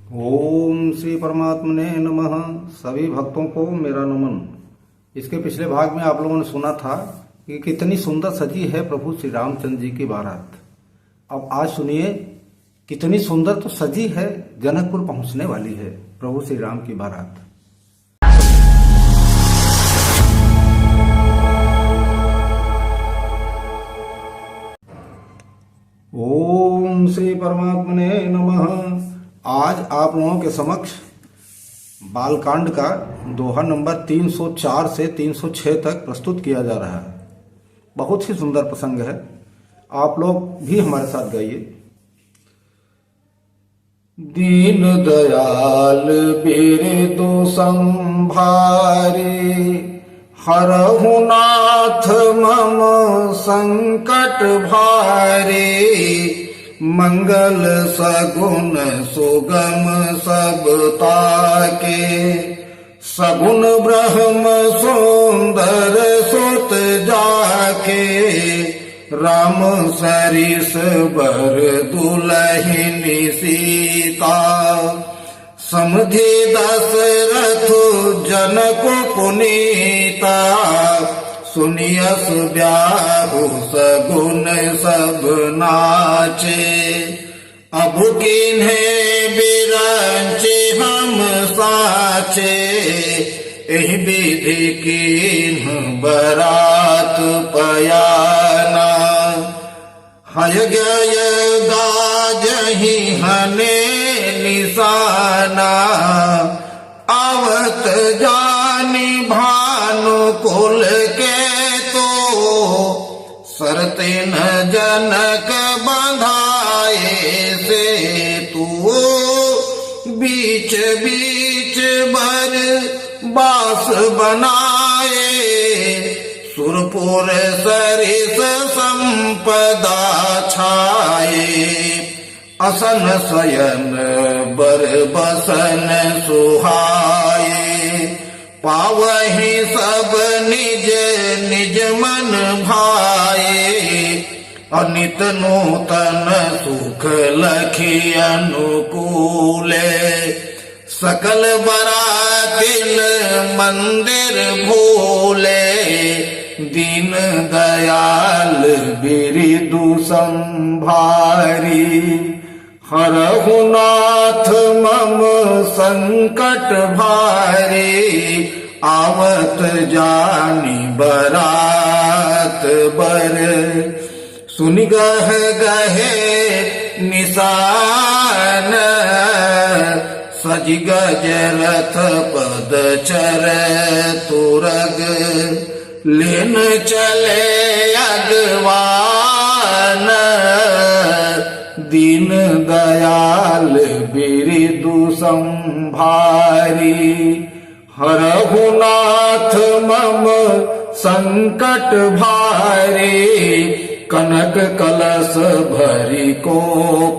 ओम श्री परमात्मने नमः। सभी भक्तों को मेरा नमन। इसके पिछले भाग में आप लोगों ने सुना था कि कितनी सुंदर सजी है प्रभु श्री रामचंद्र जी की बारात। अब आज सुनिए कितनी सुंदर तो सजी है, जनकपुर पहुंचने वाली है प्रभु श्री राम की बारात। ओम श्री परमात्मने नमः। आज आप लोगों के समक्ष बालकांड का दोहा नंबर 304 से 306 तक प्रस्तुत किया जा रहा है। बहुत ही सुंदर प्रसंग है, आप लोग भी हमारे साथ गाइए। दीन दयाल बिरदु संभारे, हरहु नाथ मम संकट भारे। मंगल सगुन सुगम सब ताके, सगुन ब्रह्म सुंदर सुत जाके। राम सरिस बर दुलहिनी सीता, समझी दशरथ जनक पुनीता। सुनियस ब्याहु सगुन सब नाचे, अब किन्हें बिरंचे हम साचे। एहि विधि किन्ह बरात पयाना, हय गय गाजहि हने निशाना। आवत जानी भानुकुल के तो, सरते न जनक बंधाए से तू। बीच बीच भर बास बनाए, सुरपुर सरिस संपदा छाए। असन शयन बर बसन सुहाए, पावहि सब निज निज मन भाए। अनित नूतन सुख लखी अनुकूले, सकल बरातिन मंदिर भूले। दीन दयाल बिरदु संभारी, हरहु नाथ मम संकट भारी। आवत जानी बरात बर, सुनि गह गहे निशान। सज गज रथ पद चर तुरग, लेन चले अगवान। दीन दयाल बिरदु संभारी, हरहु नाथ मम संकट भारी। कनक कलश भरी को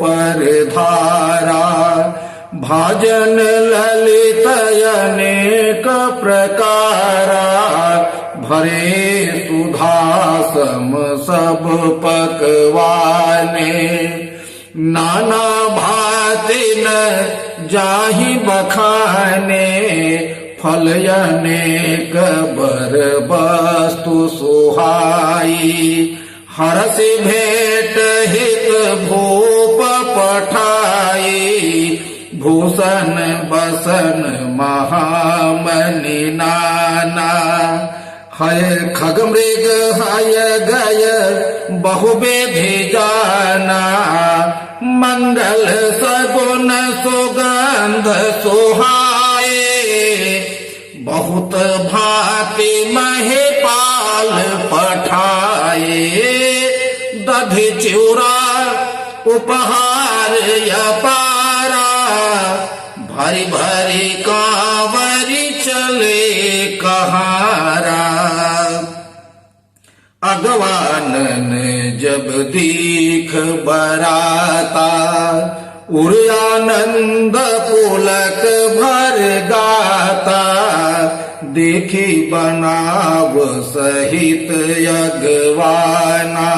पर धारा, भाजन ललित अनेक प्रकारा। भरे सुधा सम सब पकवाने, नाना भाति न जाहि बखाने। फल अनेक बर वस्तु सुहाई, हरसि भेंट हित भूप पठाई। भूषण बसन महामणि नाना, हय खग मृग हय गय बहुविधि जाना। मंगल सगुन सुगंध सुहाए, बहुत भांति महिपाल पठाए। दधि चिउरा उपहार अपारा, भरी भरी कांवरी चले कहारा। अगवानन जब दीख बराता, उर आनंद पुलक भर गाता। देखी बनाव सहित अगवाना,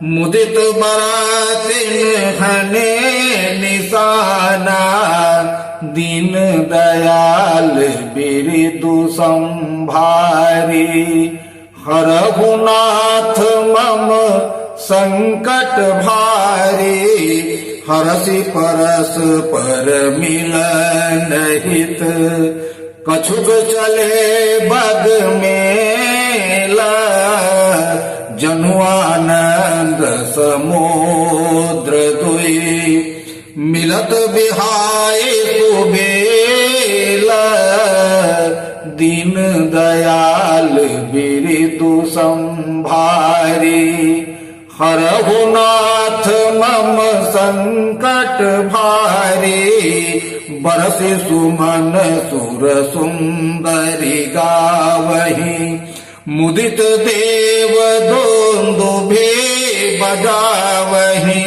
मुदित बरातिन हने निशाना। दीन दयाल बिरदु संभारी, हरहु नाथ मम संकट भारी, हरसि परस पर मिलन हित, कछुक चले बग मेला, जनु आनंद समुद्र दुई, मिलत बिहाय सुबेला, दीन दयाल बिरदु संभारी, हरहु नाथ मम संकट भारी, बरसि सुमन सुर सुंदरी गावही, मुदित देव दोन्दुभे बजावही,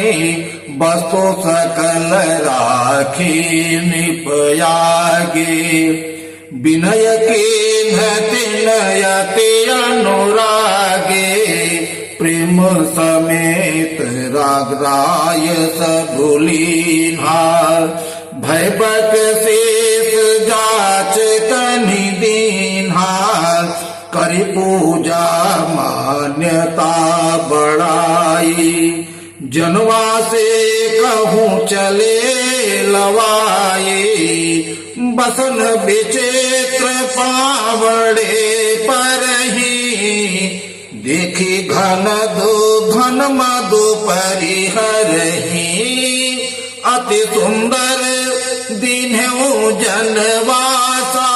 बसो सकल राखी निपयागे, विनय कीन्ह तिनयति अनुरागे, प्रेम समेत रागराय सबुलीन्हा, भय बकशेष जाच कनि दीन्हा, करि पूजा मान्यता बढ़ाई, जनवा से कहूँ चले लवाई, बसन विचित्र पावड़े परही, देखी घन मधु परिहरही, अति सुंदर दीन्हु जनवासा,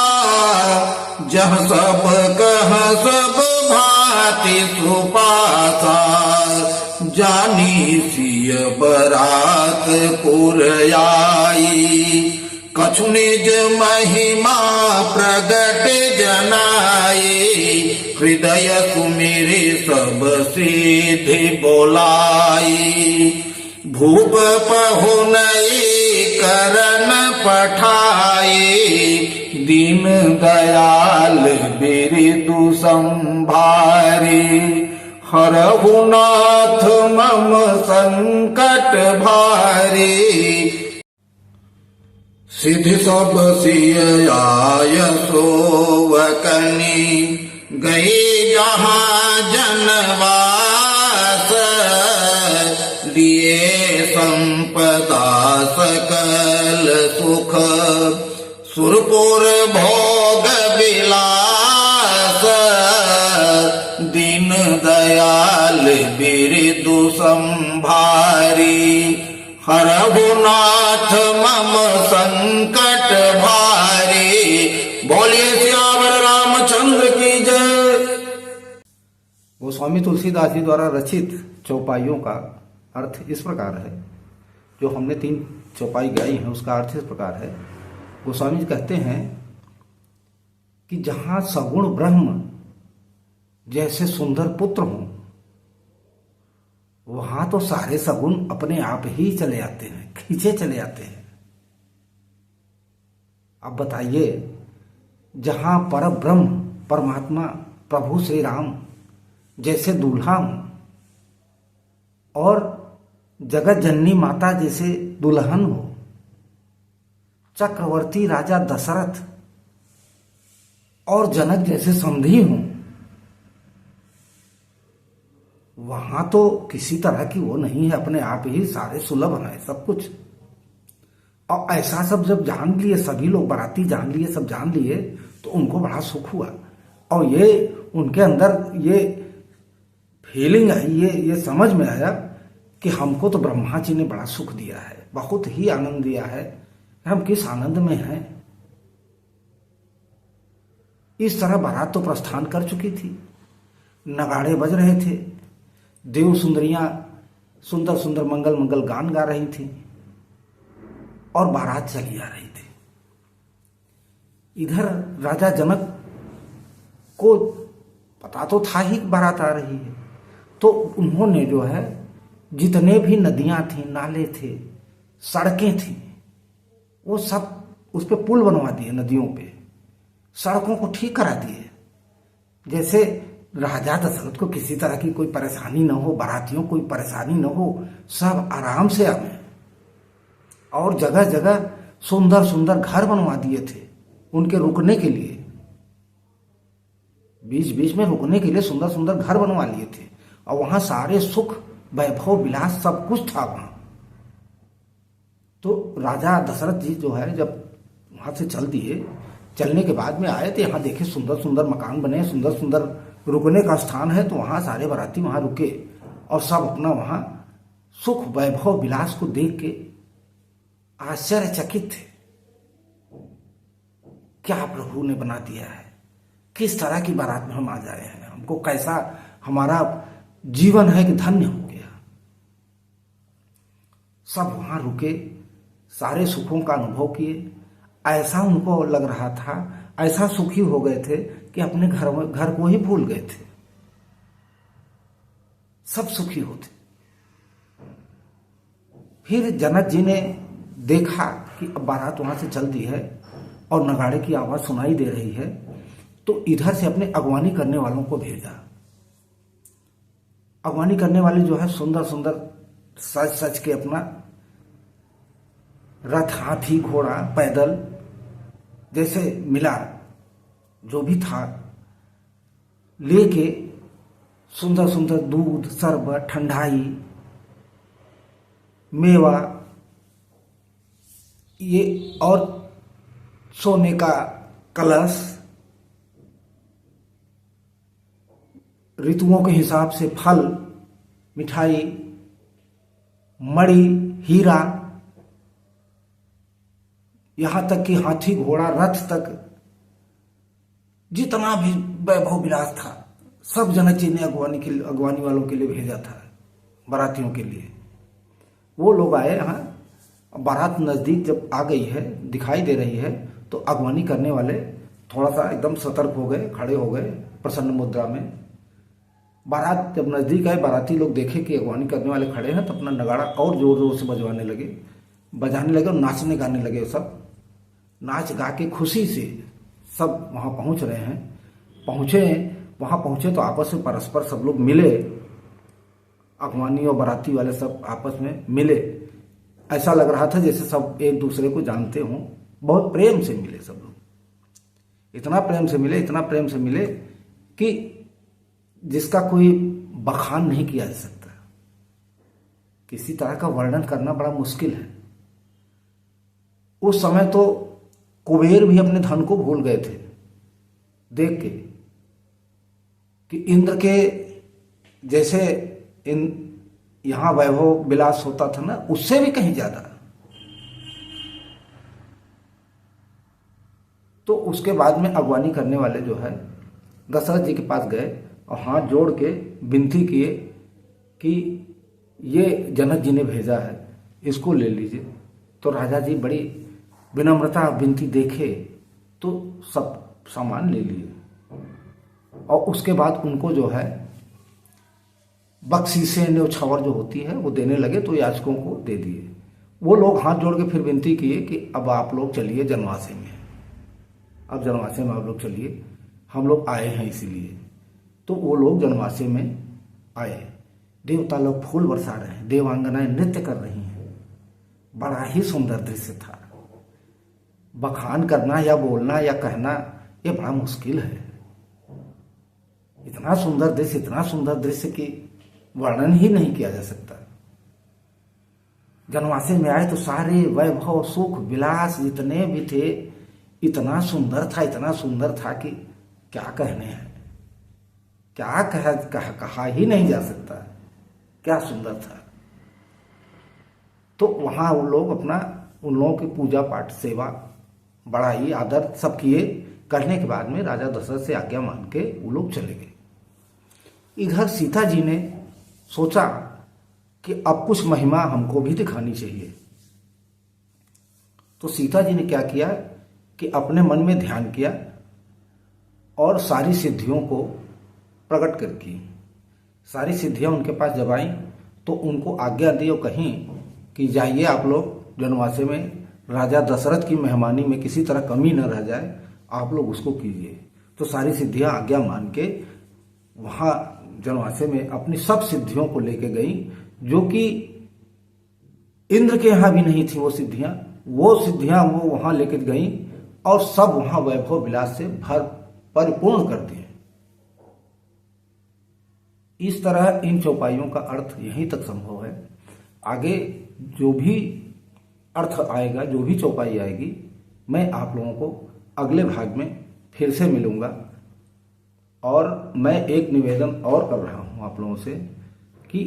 जह सब कह सब भांति सुपासा, जानी सिय बरात पुर आई, कछु निज महिमा प्रगट जनाई, हृदय सुमिरि सब सिद्धि बोलाई, भूप पहुनई करन पठाई, दीन दयाल बिरदु संभारी, हरहु नाथ मम संकट भारी, सिद्धि सब सिय आय सोवकनी, गई जहाँ जनवास, लिए संपदा सकल सुख, सुरपुर भोग विलास, दीन दयाल बिरदु संभारी, हरहु नाथ मम संकट भारी। बोलिए सियावर रामचंद्र की जय। गोस्वामी तुलसीदास जी द्वारा रचित चौपाइयों का अर्थ इस प्रकार है। जो हमने 3 चौपाई गाई हैं उसका अर्थ इस प्रकार है। गोस्वामी जी कहते हैं कि जहां सगुण ब्रह्म जैसे सुंदर पुत्र हों, वहां तो सारे सगुण अपने आप ही चले आते हैं, खींचे चले आते हैं। अब बताइए, जहां पर ब्रह्म परमात्मा प्रभु श्री राम जैसे दूल्हा हों और जगत जननी माता जैसे दुल्हन हो, चक्रवर्ती राजा दशरथ और जनक जैसे समधी हों, वहां तो किसी तरह की वो नहीं है, अपने आप ही सारे सुलभ है सब कुछ। और ऐसा सब जब जान लिए, सभी लोग बाराती जान लिए, सब जान लिए, तो उनको बड़ा सुख हुआ। और ये उनके अंदर ये फीलिंग आई, ये समझ में आया कि हमको तो ब्रह्मा जी ने बड़ा सुख दिया है, बहुत ही आनंद दिया है, हम किस आनंद में हैं। इस तरह बारात तो प्रस्थान कर चुकी थी, नगाड़े बज रहे थे, देव सुंदरियां सुंदर सुंदर मंगल मंगल गान गा रही थी और बारात चली आ रही थी। इधर राजा जनक को पता तो था ही बारात आ रही है, तो उन्होंने जो है जितने भी नदियां थी, नाले थे, सड़कें थी, वो सब उस पे पुल बनवा दिए, नदियों पे सड़कों को ठीक करा दिए, जैसे राजा दशरथ को किसी तरह की कोई परेशानी न हो, बारातियों को कोई परेशानी न हो, सब आराम से आवे। और जगह जगह सुंदर सुंदर घर बनवा दिए थे उनके रुकने के लिए, बीच बीच में रुकने के लिए सुंदर सुंदर घर बनवा लिए थे, और वहां सारे सुख वैभव विलास सब कुछ था वहां। तो राजा दशरथ जी जो है जब वहां से चल दिए, चलने के बाद में आए तो यहाँ देखे सुंदर सुंदर मकान बने, सुंदर सुंदर रुकने का स्थान है, तो वहां सारे बाराती वहां रुके और सब अपना वहां सुख वैभव विलास को देख के आश्चर्यचकित थे। क्या प्रभु ने बना दिया है, किस तरह की बारात में हम आ जाए हैं, हमको कैसा हमारा जीवन है कि धन्य हो गया। सब वहां रुके, सारे सुखों का अनुभव किए। ऐसा उनको लग रहा था, ऐसा सुखी हो गए थे कि अपने घर को ही भूल गए थे, सब सुखी होते। फिर जनक जी ने देखा कि अब बारात वहां से चल दी है और नगाड़े की आवाज सुनाई दे रही है, तो इधर से अपने अगवानी करने वालों को भेजा। अगवानी करने वाले जो है सुंदर सुंदर सज सज के अपना रथ, हाथी, घोड़ा, पैदल जैसे मिला जो भी था लेके सुंदर सुंदर दूध, शरबत, ठंडाई, मेवा, ये और सोने का कलश, ऋतुओं के हिसाब से फल, मिठाई, मणि, हीरा, यहां तक कि हाथी, घोड़ा, रथ तक जितना भी वैभव विलास था सब जनक जी ने अगवानी वालों के लिए भेजा था, बारातियों के लिए। वो लोग आए यहाँ, बारात नजदीक जब आ गई है, दिखाई दे रही है, तो अगवानी करने वाले थोड़ा सा एकदम सतर्क हो गए, खड़े हो गए प्रसन्न मुद्रा में। बारात जब नजदीक आए, बाराती लोग देखे कि अगवानी करने वाले खड़े हैं, तो अपना नगाड़ा और जोर जोर से बजाने लगे और नाचने गाने लगे। सब नाच गा के खुशी से सब वहां पहुंच रहे हैं। वहां पहुंचे तो आपस में परस्पर सब लोग मिले, अगवानी और बाराती वाले सब आपस में मिले। ऐसा लग रहा था जैसे सब एक दूसरे को जानते हों, बहुत प्रेम से मिले सब लोग। इतना प्रेम से मिले कि जिसका कोई बखान नहीं किया जा सकता, किसी तरह का वर्णन करना बड़ा मुश्किल है। उस समय तो कुबेर भी अपने धन को भूल गए थे, देख के कि इंद्र के जैसे यहां वैभव विलास होता था ना, उससे भी कहीं ज्यादा। तो उसके बाद में अगवानी करने वाले जो है दशरथ जी के पास गए और हाथ जोड़ के विनती किए कि ये जनक जी ने भेजा है, इसको ले लीजिए। तो राजा जी बड़ी विनम्रता विनती देखे तो सब सामान ले लिए, और उसके बाद उनको जो है बख्शीशें, न्योछावर जो होती है वो देने लगे, तो याचकों को दे दिए। वो लोग हाथ जोड़ के फिर विनती किए कि अब आप लोग चलिए जनवासे में, अब जनवासे में आप लोग चलिए, हम लोग आए हैं इसीलिए। तो वो लोग जनवासे में आए। देवता लोग फूल बरसा रहे हैं, देवांगनाएं नृत्य कर रही हैं, बड़ा ही सुंदर दृश्य था। बखान करना या बोलना या कहना ये बड़ा मुश्किल है। इतना सुंदर दृश्य की वर्णन ही नहीं किया जा सकता। जनवासे में आए तो सारे वैभव, सुख, विलास जितने भी थे, इतना सुंदर था कि क्या कहने हैं, क्या कहा ही नहीं जा सकता, क्या सुंदर था। तो वहां वो लोग अपना, उन लोगों की पूजा पाठ, सेवा, बड़ा ही आदर सब किए। करने के बाद में राजा दशरथ से आज्ञा मान के वो लोग चले गए। इधर सीता जी ने सोचा कि अब कुछ महिमा हमको भी दिखानी चाहिए। तो सीता जी ने क्या किया कि अपने मन में ध्यान किया और सारी सिद्धियों को प्रकट कर की। सारी सिद्धियां उनके पास जब आई तो उनको आज्ञा दी और कहीं कि जाइए आप लोग जनवासे में, राजा दशरथ की मेहमानी में किसी तरह कमी न रह जाए, आप लोग उसको कीजिए। तो सारी सिद्धियां आज्ञा मान के वहां जनवासे में अपनी सब सिद्धियों को लेके गई, जो कि इंद्र के यहां भी नहीं थी वो सिद्धियां, वो सिद्धियां वो वहां लेकर गई और सब वहां वैभव विलास से परिपूर्ण कर दिए। इस तरह इन चौपाइयों का अर्थ यहीं तक संभव है। आगे जो भी अर्थ आएगा, जो भी चौपाई आएगी, मैं आप लोगों को अगले भाग में फिर से मिलूंगा। और मैं एक निवेदन और कर रहा हूं आप लोगों से कि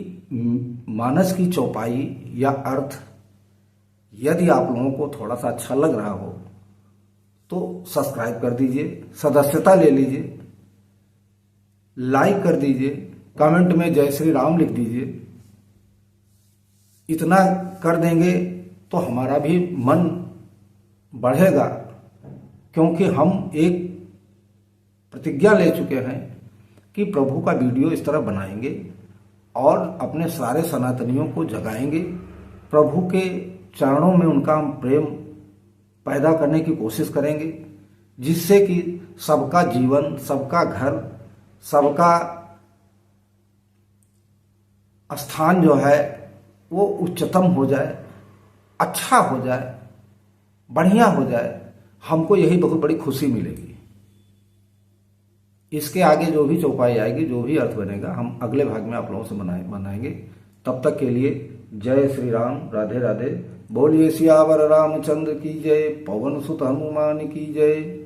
मानस की चौपाई या अर्थ यदि आप लोगों को थोड़ा सा अच्छा लग रहा हो तो सब्सक्राइब कर दीजिए, सदस्यता ले लीजिए, लाइक कर दीजिए, कमेंट में जय श्री राम लिख दीजिए। इतना कर देंगे तो हमारा भी मन बढ़ेगा, क्योंकि हम एक प्रतिज्ञा ले चुके हैं कि प्रभु का वीडियो इस तरह बनाएंगे और अपने सारे सनातनियों को जगाएंगे, प्रभु के चरणों में उनका हम प्रेम पैदा करने की कोशिश करेंगे, जिससे कि सबका जीवन, सबका घर, सबका स्थान जो है वो उच्चतम हो जाए, अच्छा हो जाए, बढ़िया हो जाए। हमको यही बहुत बड़ी खुशी मिलेगी। इसके आगे जो भी चौपाई आएगी, जो भी अर्थ बनेगा, हम अगले भाग में आप लोगों से बनाएंगे। तब तक के लिए जय श्री राम, राधे राधे। बोलिए सियावर रामचंद्र की जय, पवन सुत हनुमान की जय।